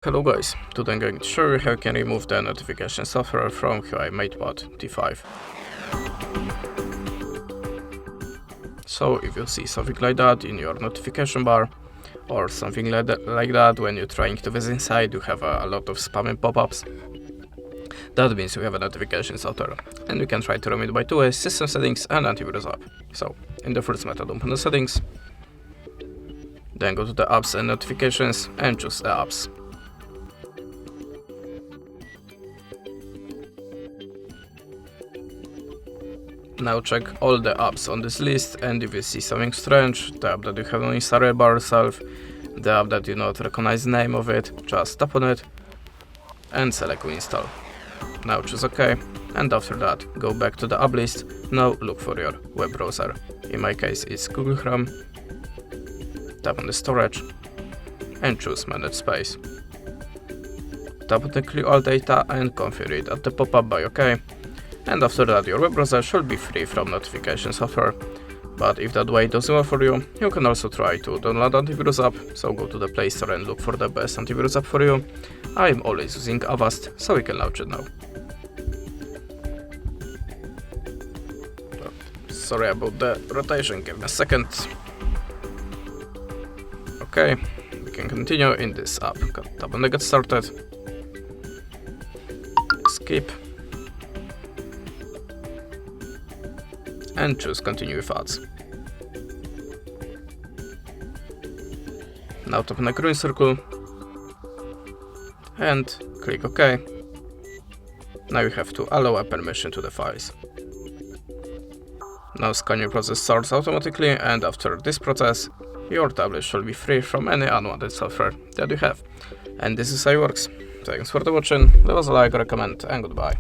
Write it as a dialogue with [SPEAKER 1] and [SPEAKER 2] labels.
[SPEAKER 1] Hello guys, today I'm going to show you how you can remove the notification software from HUAWEI MatePad T5. So if you see something like that in your notification bar, or something like that when you're trying to visit inside, you have a lot of spamming pop-ups. That means you have a notification software, and you can try to remove it by two ways: system settings and antivirus app. So in the first method, open the settings, then go to the apps and notifications and choose the apps. Now check all the apps on this list, and if you see something strange, the app that you have not installed by yourself, the app that you not recognize the name of it, just tap on it and select install. Now choose OK, and after that go back to the app list. Now look for your web browser. In my case it's Google Chrome. Tap on the storage and choose manage space. Tap on the clear all data and configure it at the pop-up by OK. And after that your web browser should be free from notification software. But if that way doesn't work for you, you can also try to download antivirus app, so go to the Play Store and look for the best antivirus app for you. I am always using Avast, so we can launch it now. Sorry about the rotation, give me a second. Okay, we can continue in this app. Tap on the get started, skip, and choose continue with ads. Now tap on the green circle and click OK. Now you have to allow a permission to the files. Now scanning process starts automatically, and after this process your tablet should be free from any unwanted software that you have. And this is how it works. Thanks for watching, leave us a like or a comment, and goodbye.